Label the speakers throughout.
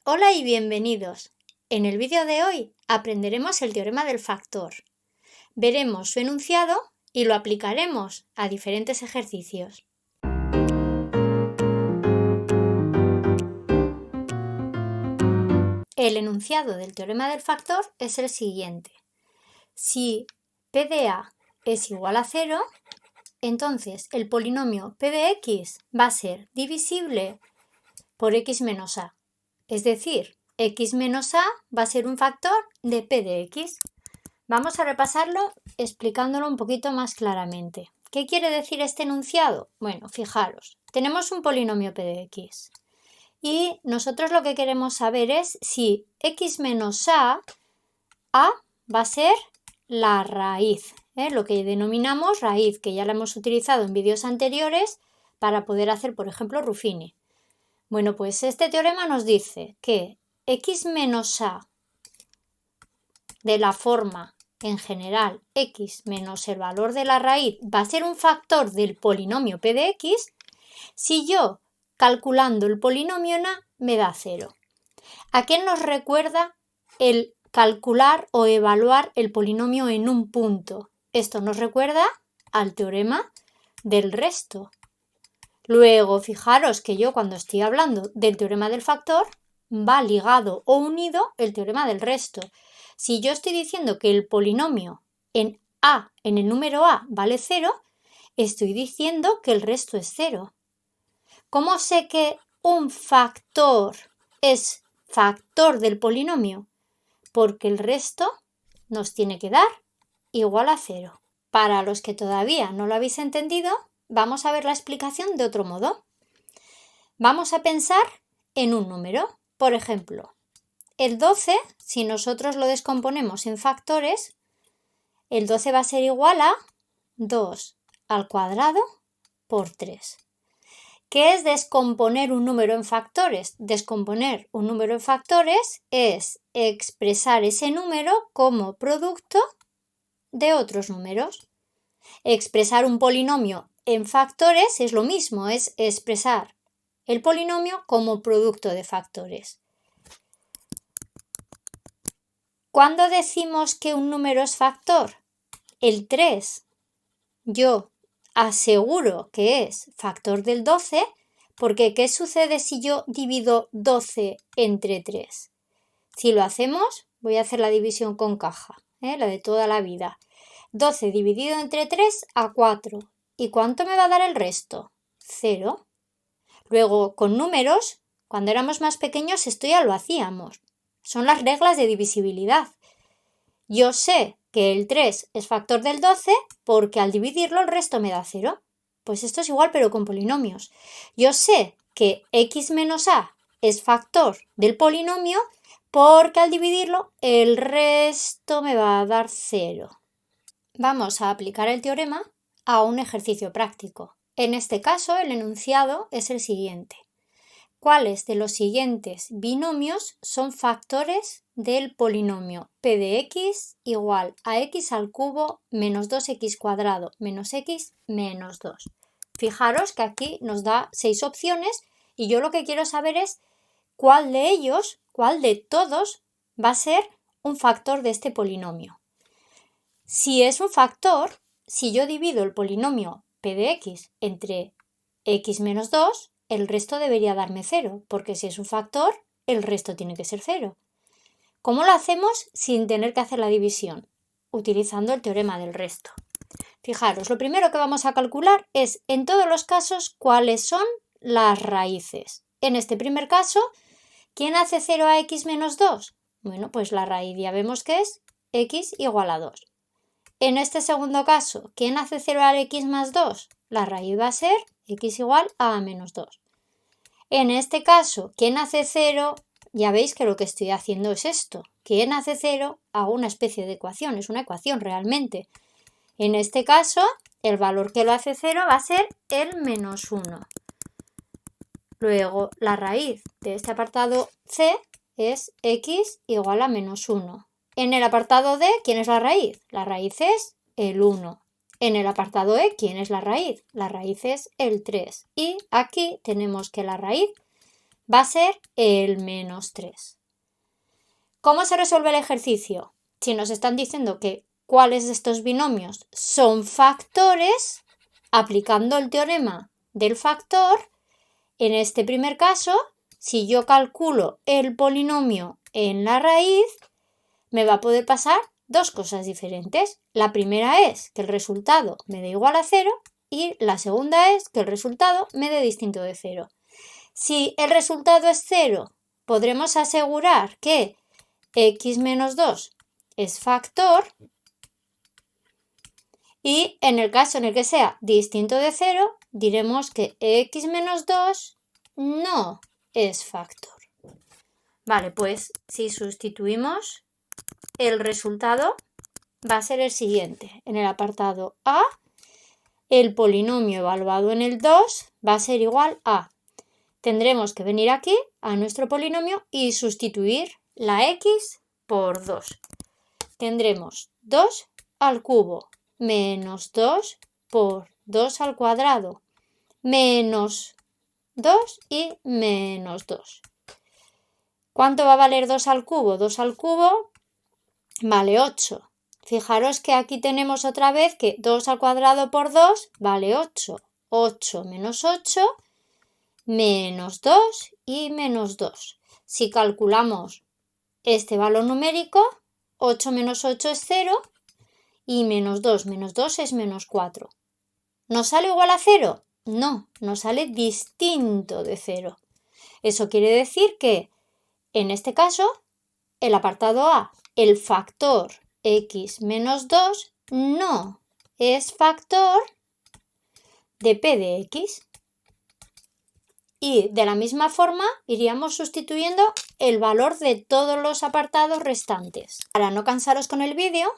Speaker 1: Hola y bienvenidos. En el vídeo de hoy aprenderemos el teorema del factor. Veremos su enunciado y lo aplicaremos a diferentes ejercicios. El enunciado del teorema del factor es el siguiente. Si p de a es igual a 0, entonces el polinomio p de x va a ser divisible por x menos a. Es decir, x menos a va a ser un factor de p de x. Vamos a repasarlo explicándolo un poquito más claramente. ¿Qué quiere decir este enunciado? Bueno, fijaros, tenemos un polinomio p de x y nosotros lo que queremos saber es si x menos a va a ser la raíz, lo que denominamos raíz, que ya la hemos utilizado en vídeos anteriores para poder hacer, por ejemplo, Ruffini. Bueno, pues este teorema nos dice que x menos a de la forma en general x menos el valor de la raíz va a ser un factor del polinomio p de x si yo, calculando el polinomio en a, me da 0. ¿A qué nos recuerda el calcular o evaluar el polinomio en un punto? Esto nos recuerda al teorema del resto. Luego, fijaros que yo cuando estoy hablando del teorema del factor, va ligado o unido el teorema del resto. Si yo estoy diciendo que el polinomio en a, en el número a, vale 0, estoy diciendo que el resto es 0. ¿Cómo sé que un factor es factor del polinomio? Porque el resto nos tiene que dar igual a 0. Para los que todavía no lo habéis entendido, vamos a ver la explicación de otro modo. Vamos a pensar en un número. Por ejemplo, el 12, si nosotros lo descomponemos en factores, el 12 va a ser igual a 2 al cuadrado por 3. ¿Qué es descomponer un número en factores? Descomponer un número en factores es expresar ese número como producto de otros números. Expresar un polinomio en factores es lo mismo, es expresar el polinomio como producto de factores. ¿Cuándo decimos que un número es factor? El 3. Yo aseguro que es factor del 12 porque ¿qué sucede si yo divido 12 entre 3? Si lo hacemos, voy a hacer la división con caja, la de toda la vida. 12 dividido entre 3 a 4. ¿Y cuánto me va a dar el resto? 0. Luego, con números, cuando éramos más pequeños esto ya lo hacíamos. Son las reglas de divisibilidad. Yo sé que el 3 es factor del 12 porque al dividirlo el resto me da 0. Pues esto es igual pero con polinomios. Yo sé que x menos a es factor del polinomio porque al dividirlo el resto me va a dar 0. Vamos a aplicar el teorema a un ejercicio práctico. En este caso el enunciado es el siguiente. ¿Cuáles de los siguientes binomios son factores del polinomio p de x igual a x al cubo menos 2x cuadrado menos x menos 2? Fijaros que aquí nos da 6 opciones y yo lo que quiero saber es cuál de ellos, cuál de todos va a ser un factor de este polinomio. Si es un factor, si yo divido el polinomio p de x entre x menos 2, el resto debería darme 0, porque si es un factor, el resto tiene que ser 0. ¿Cómo lo hacemos sin tener que hacer la división? Utilizando el teorema del resto. Fijaros, lo primero que vamos a calcular es, en todos los casos, cuáles son las raíces. En este primer caso, ¿quién hace 0 a x menos 2? Bueno, pues la raíz ya vemos que es x igual a 2. En este segundo caso, ¿quién hace 0 al x más 2? La raíz va a ser x igual a menos 2. En este caso, ¿quién hace 0? Ya veis que lo que estoy haciendo es esto. ¿Quién hace 0? Hago una especie de ecuación, es una ecuación realmente. En este caso, el valor que lo hace 0 va a ser el menos 1. Luego, la raíz de este apartado C es x igual a menos 1. En el apartado D, ¿quién es la raíz? La raíz es el 1. En el apartado E, ¿quién es la raíz? La raíz es el 3. Y aquí tenemos que la raíz va a ser el menos 3. ¿Cómo se resuelve el ejercicio? Si nos están diciendo que cuáles de estos binomios son factores, aplicando el teorema del factor, en este primer caso, si yo calculo el polinomio en la raíz, me va a poder pasar dos cosas diferentes. La primera es que el resultado me dé igual a 0 y la segunda es que el resultado me dé distinto de 0. Si el resultado es 0, podremos asegurar que x menos 2 es factor, y en el caso en el que sea distinto de 0, diremos que x menos 2 no es factor. Vale, pues si sustituimos, el resultado va a ser el siguiente. En el apartado A, el polinomio evaluado en el 2 va a ser igual a. Tendremos que venir aquí a nuestro polinomio y sustituir la x por 2. Tendremos 2 al cubo menos 2 por 2 al cuadrado menos 2 y menos 2. ¿Cuánto va a valer 2 al cubo? 2 al cubo vale 8. Fijaros que aquí tenemos otra vez que 2 al cuadrado por 2 vale 8. 8 menos 8 menos 2 y menos 2. Si calculamos este valor numérico, 8 menos 8 es 0 y menos 2 es menos 4. ¿Nos sale igual a 0? No, nos sale distinto de 0. Eso quiere decir que, en este caso, el apartado A, el factor x menos 2, no es factor de p de x. Y de la misma forma iríamos sustituyendo el valor de todos los apartados restantes. Para no cansaros con el vídeo,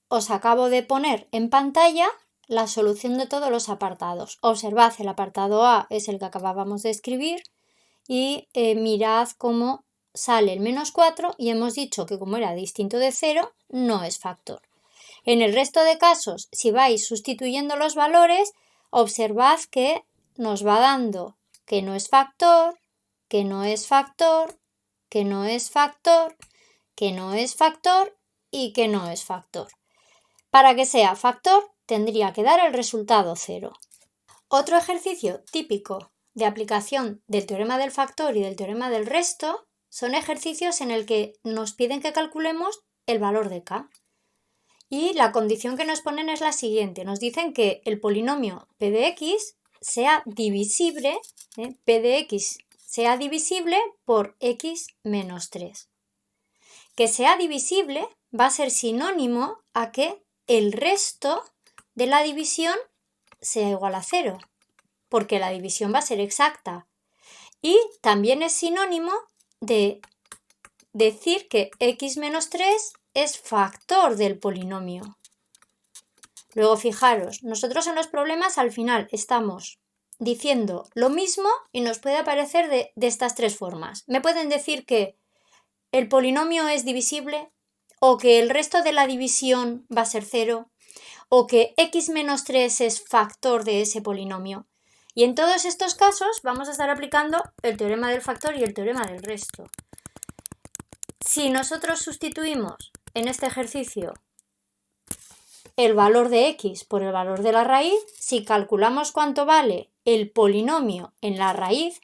Speaker 1: os acabo de poner en pantalla la solución de todos los apartados. Observad, el apartado A es el que acabábamos de escribir y mirad cómo sale el menos 4 y hemos dicho que como era distinto de 0, no es factor. En el resto de casos, si vais sustituyendo los valores, observad que nos va dando que no es factor, que no es factor, que no es factor, que no es factor y que no es factor. Para que sea factor, tendría que dar el resultado 0. Otro ejercicio típico de aplicación del teorema del factor y del teorema del resto son ejercicios en el que nos piden que calculemos el valor de k. Y la condición que nos ponen es la siguiente. Nos dicen que el polinomio p de x sea divisible, p de x sea divisible por x menos 3. Que sea divisible va a ser sinónimo a que el resto de la división sea igual a 0, porque la división va a ser exacta. Y también es sinónimo de decir que x menos 3 es factor del polinomio. Luego fijaros, nosotros en los problemas al final estamos diciendo lo mismo y nos puede aparecer de estas tres formas. Me pueden decir que el polinomio es divisible o que el resto de la división va a ser 0 o que x menos 3 es factor de ese polinomio. Y en todos estos casos vamos a estar aplicando el teorema del factor y el teorema del resto. Si nosotros sustituimos en este ejercicio el valor de x por el valor de la raíz, si calculamos cuánto vale el polinomio en la raíz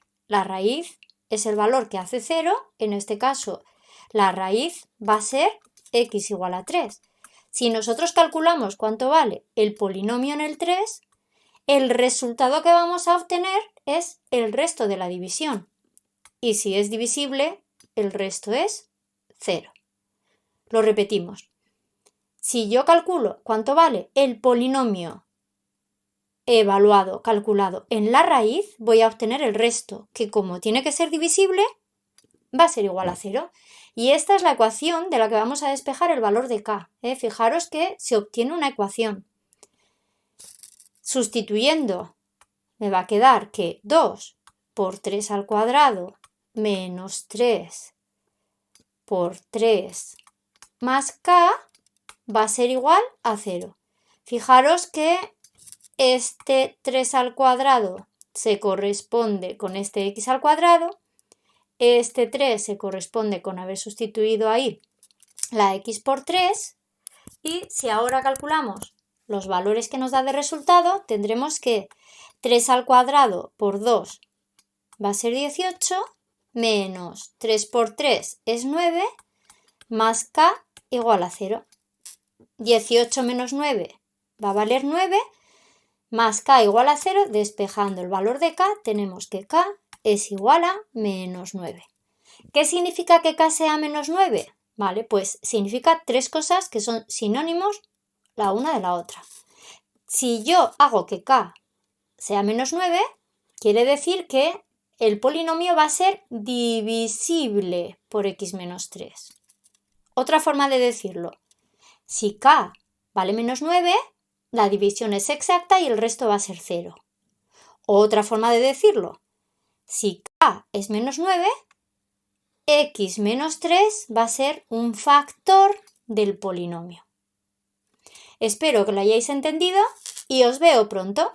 Speaker 1: es el valor que hace 0, en este caso la raíz va a ser x igual a 3. Si nosotros calculamos cuánto vale el polinomio en el 3, el resultado que vamos a obtener es el resto de la división. Y si es divisible, el resto es 0. Lo repetimos. Si yo calculo cuánto vale el polinomio calculado en la raíz, voy a obtener el resto, que como tiene que ser divisible, va a ser igual a 0. Y esta es la ecuación de la que vamos a despejar el valor de k. Fijaros que se obtiene una ecuación. Sustituyendo, me va a quedar que 2 por 3 al cuadrado menos 3 por 3 más k va a ser igual a 0. Fijaros que este 3 al cuadrado se corresponde con este x al cuadrado Este 3 se corresponde con haber sustituido ahí la x por 3. Y si ahora calculamos los valores que nos da de resultado, tendremos que 3 al cuadrado por 2 va a ser 18, menos 3 por 3 es 9, más k igual a 0. 18 menos 9 va a valer 9, más k igual a 0, despejando el valor de k, tenemos que k es igual a menos 9. ¿Qué significa que k sea menos 9? Vale, pues significa tres cosas que son sinónimos la una de la otra. Si yo hago que k sea menos 9, quiere decir que el polinomio va a ser divisible por x menos 3. Otra forma de decirlo, si k vale menos 9, la división es exacta y el resto va a ser 0. Otra forma de decirlo, si k es menos 9, x menos 3 va a ser un factor del polinomio. Espero que lo hayáis entendido y os veo pronto.